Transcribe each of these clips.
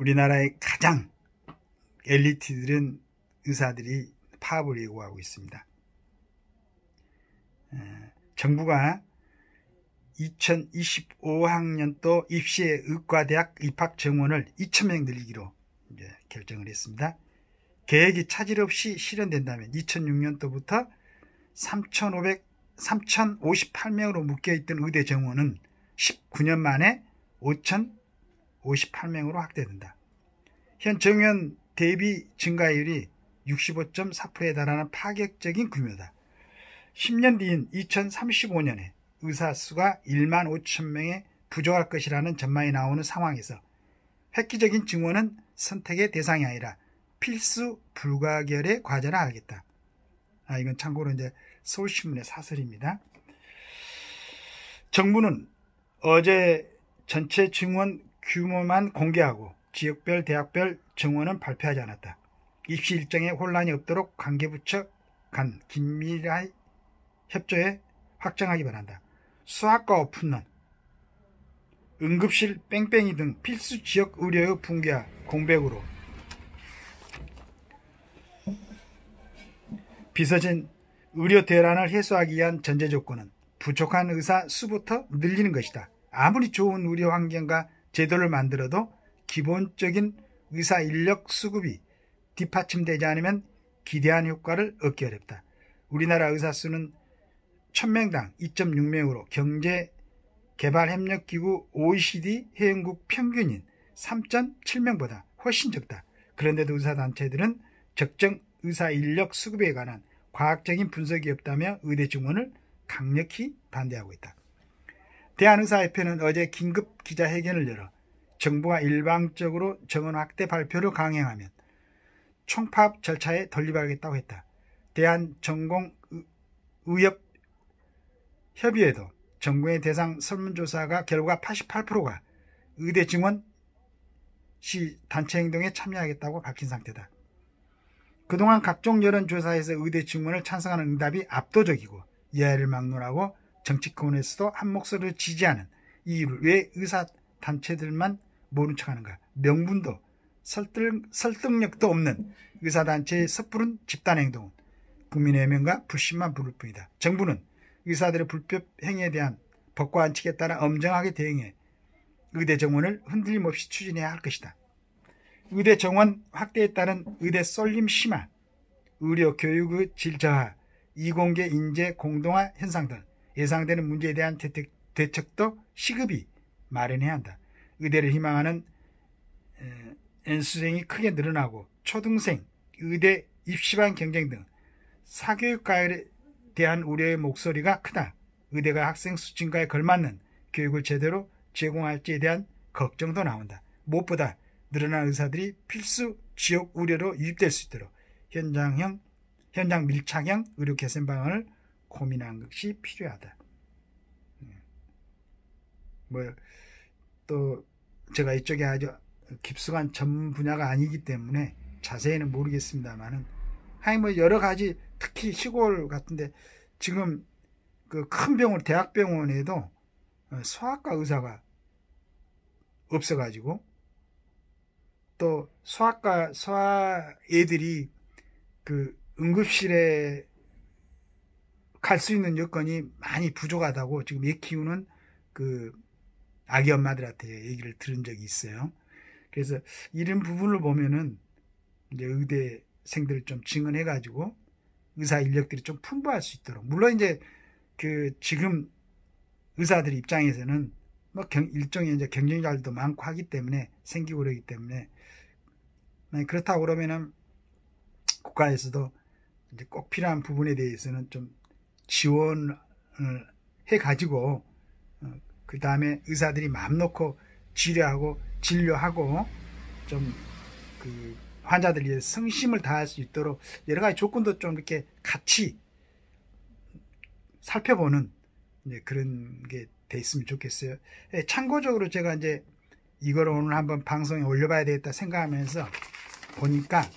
우리나라의 가장 엘리트들은 의사들이 파업을 예고하고 있습니다. 정부가 2025학년도 입시의 의과대학 입학 정원을 2,000명 늘리기로 이제 결정을 했습니다. 계획이 차질 없이 실현된다면 2006년도부터 3,058명으로 묶여있던 의대 정원은 19년 만에 5,058명으로 확대된다. 현 정원 대비 증가율이 65.4%에 달하는 파격적인 규모다. 10년 뒤인 2035년에 의사 수가 1만 5천 명에 부족할 것이라는 전망이 나오는 상황에서 획기적인 증원은 선택의 대상이 아니라 필수 불가결의 과제라 하겠다. 이건 참고로 이제 서울신문의 사설입니다. 정부는 어제 전체 증원 규모만 공개하고 지역별 대학별 정원은 발표하지 않았다. 입시 일정에 혼란이 없도록 관계부처 간 긴밀한 협조에 확정하기 바란다. 수학과 오픈런, 응급실 뺑뺑이 등 필수 지역 의료의 붕괴와 공백으로 빚어진 의료 대란을 해소하기 위한 전제 조건은 부족한 의사 수부터 늘리는 것이다. 아무리 좋은 의료 환경과 제도를 만들어도 기본적인 의사 인력 수급이 뒷받침되지 않으면 기대한 효과를 얻기 어렵다. 우리나라 의사 수는 1000명당 2.6명으로 경제개발협력기구 OECD 회원국 평균인 3.7명보다 훨씬 적다. 그런데도 의사단체들은 적정 의사 인력 수급에 관한 과학적인 분석이 없다며 의대 증원을 강력히 반대하고 있다. 대한의사협회는 어제 긴급 기자회견을 열어 정부가 일방적으로 정원 확대 발표를 강행하면 총파업 절차에 돌입하겠다고 했다. 대한전공의협협의회도 전공의 대상 설문조사가 결과 88%가 의대 증원 시 단체 행동에 참여하겠다고 밝힌 상태다. 그동안 각종 여론조사에서 의대 증원을 찬성하는 응답이 압도적이고 이하를 막론하고 정치권에서도 한 목소리를 지지하는 이유를 왜 의사단체들만 모른 척하는가. 명분도 설득력도 없는 의사단체의 섣부른 집단행동은 국민의 애명과 불신만 부를 뿐이다. 정부는 의사들의 불법 행위에 대한 법과 원칙에 따라 엄정하게 대응해 의대 정원을 흔들림 없이 추진해야 할 것이다. 의대 정원 확대에 따른 의대 쏠림 심화, 의료 교육의 질 저하, 이공계 인재 공동화 현상 등 예상되는 문제에 대한 대책도 시급히 마련해야 한다. 의대를 희망하는 N수생이 크게 늘어나고 초등생, 의대 입시반 경쟁 등 사교육과에 대한 우려의 목소리가 크다. 의대가 학생 수 증가에 걸맞는 교육을 제대로 제공할지에 대한 걱정도 나온다. 무엇보다 늘어난 의사들이 필수 지역 의료로 유입될 수 있도록 현장 밀착형 의료 개선 방안을 고민하는 것이 필요하다. 또 제가 이쪽에 아주 깊숙한 전문 분야가 아니기 때문에 자세히는 모르겠습니다만은 하여간 여러 가지 특히 시골 같은데 지금 그 큰 병원 대학병원에도 소아과 의사가 없어가지고 또 소아 애들이 그 응급실에 갈 수 있는 여건이 많이 부족하다고 지금 애 키우는 그 아기 엄마들한테 얘기를 들은 적이 있어요. 그래서 이런 부분을 보면은 이제 의대생들을 좀 증원해가지고 의사 인력들이 좀 풍부할 수 있도록, 물론 이제 그 지금 의사들 입장에서는 뭐 일종의 이제 경쟁자들도 많고 하기 때문에 생기고 그러기 때문에 그렇다고 그러면은 국가에서도 이제 꼭 필요한 부분에 대해서는 좀 지원을 해가지고 그 다음에 의사들이 마음 놓고 진료하고 좀 그 환자들 위해 성심을 다할 수 있도록 여러 가지 조건도 좀 이렇게 같이 살펴보는 그런 게 돼 있으면 좋겠어요. 참고적으로 제가 이제 이걸 오늘 한번 방송에 올려봐야 되겠다 생각하면서 보니까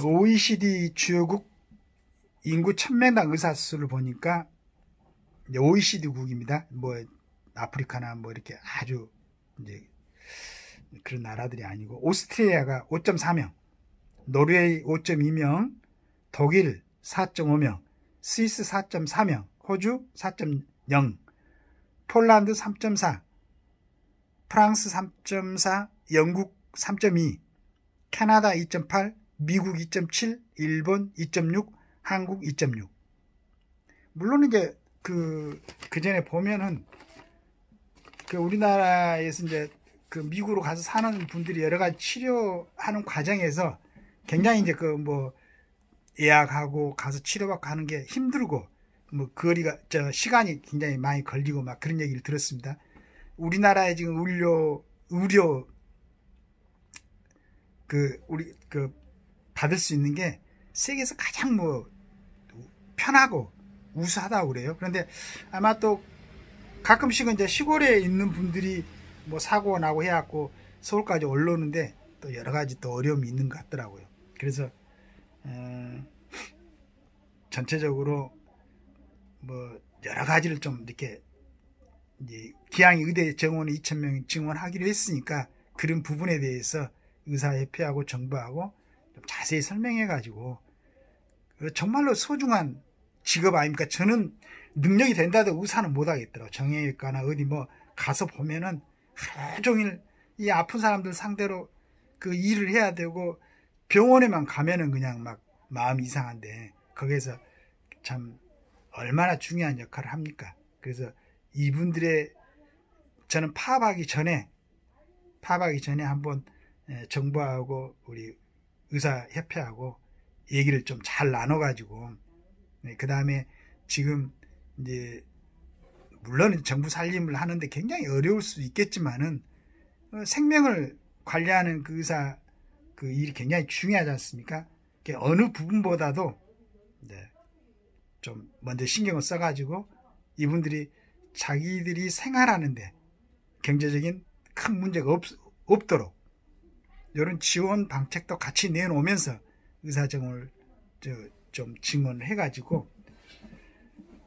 OECD 주요국 인구 1000명당 의사 수를 보니까 OECD 국입니다. 뭐 아프리카나 뭐 이렇게 아주 이제 그런 나라들이 아니고, 오스트리아가 5.4명, 노르웨이 5.2명, 독일 4.5명, 스위스 4.4명, 호주 4.0, 폴란드 3.4, 프랑스 3.4, 영국 3.2, 캐나다 2.8, 미국 2.7, 일본 2.6, 한국 2.6. 물론 이제 그 전에 보면은 우리나라에서 이제 미국으로 가서 사는 분들이 여러 가지 치료하는 과정에서 굉장히 이제 예약하고 가서 치료받고 하는 게 힘들고, 거리가, 시간이 굉장히 많이 걸리고 막 그런 얘기를 들었습니다. 우리나라에 지금 의료, 받을 수 있는 게 세계에서 가장 편하고 우수하다고 그래요. 그런데 아마 또 가끔씩은 이제 시골에 있는 분들이 사고가 나고 해갖고 서울까지 올라오는데 또 여러 가지 또 어려움이 있는 것 같더라고요. 그래서, 전체적으로 여러 가지를 좀 이렇게 이제 기왕 의대 정원 2,000명 증원하기로 했으니까 그런 부분에 대해서 의사협회하고 정부하고 좀 자세히 설명해가지고 정말로 소중한 직업 아닙니까? 저는 능력이 된다도 의사는 못하겠더라고요. 정형외과나 어디 가서 보면은 하루 종일 이 아픈 사람들 상대로 그 일을 해야 되고, 병원에만 가면은 그냥 막 마음이 이상한데 거기에서 참 얼마나 중요한 역할을 합니까? 그래서 이분들의 저는 파업하기 전에 한번 정부하고 우리 의사협회하고 얘기를 좀 잘 나눠가지고, 그 다음에 지금 이제 물론 정부 살림을 하는데 굉장히 어려울 수 있겠지만은 생명을 관리하는 그 의사 그 일이 굉장히 중요하지 않습니까? 어느 부분보다도 좀 먼저 신경을 써가지고 이분들이 자기들이 생활하는데 경제적인 큰 문제가 없도록 이런 지원 방책도 같이 내놓으면서 의사정을 좀 증언을 해가지고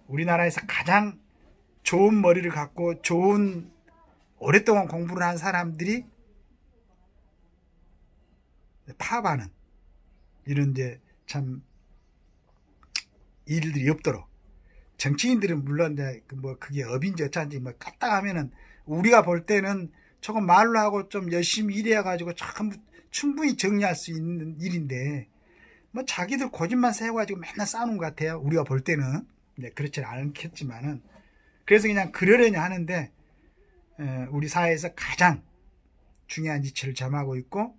우리나라에서 가장 좋은 머리를 갖고 오랫동안 공부를 한 사람들이 파업하는 이런 이제 참 일들이 없도록, 정치인들은 물론 그게 업인지 어쩐지 까딱하면은 우리가 볼 때는 조금 말로 하고 좀 열심히 일해 가지고 충분히 정리할 수 있는 일인데 자기들 고집만 세워가지고 맨날 싸우는 것 같아요. 우리가 볼 때는. 그렇지는 않겠지만은. 그래서 그냥 그러려니 하는데, 우리 사회에서 가장 중요한 이치를 점하고 있고,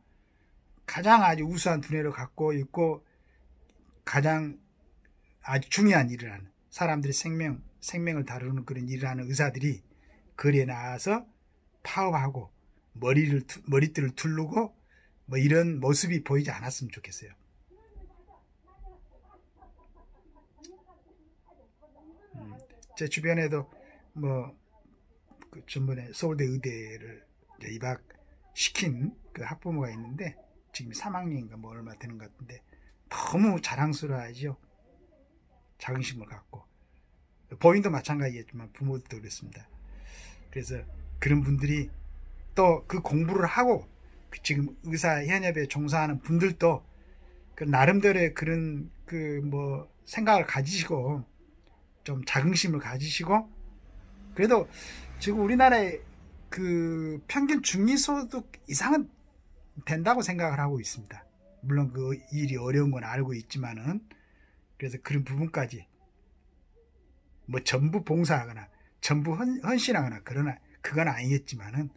가장 아주 우수한 두뇌를 갖고 있고, 가장 아주 중요한 일을 하는, 사람들의 생명을 다루는 그런 일을 하는 의사들이 거리에 나와서 파업하고, 머리띠를 두르고, 이런 모습이 보이지 않았으면 좋겠어요. 제 주변에도 전번에 서울대 의대를 입학시킨 그 학부모가 있는데 지금 3학년인가 얼마 되는 것 같은데 너무 자랑스러워하죠. 자긍심을 갖고. 본인도 마찬가지겠지만 부모들도 그렇습니다. 그래서 그런 분들이 또 그 공부를 하고 지금 의사협회에 종사하는 분들도 그 나름대로의 그런 생각을 가지시고 좀 자긍심을 가지시고, 그래도 지금 우리나라의 그 평균 중위소득 이상은 된다고 생각을 하고 있습니다. 물론 그 일이 어려운 건 알고 있지만은, 그래서 그런 부분까지 전부 봉사하거나 전부 헌신하거나 그건 아니겠지만은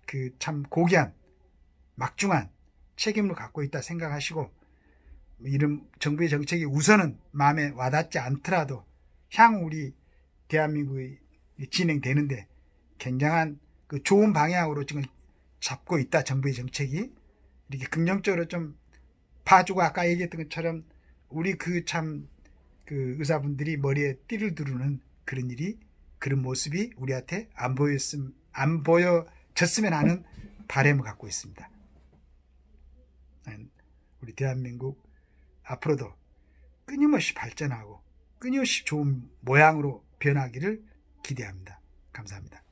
그 참 고귀한 막중한 책임을 갖고 있다 생각하시고, 이런 정부의 정책이 우선은 마음에 와닿지 않더라도 향후 우리 대한민국이 진행되는데 굉장한 그 좋은 방향으로 지금 잡고 있다. 정부의 정책이 이렇게 긍정적으로 좀 봐주고, 아까 얘기했던 것처럼 우리 그 의사분들이 머리에 띠를 두르는 그런 모습이 우리한테 안 보여졌으면 하는 바람을 갖고 있습니다. 우리 대한민국 앞으로도 끊임없이 발전하고 끊임없이 좋은 모양으로 변하기를 기대합니다. 감사합니다.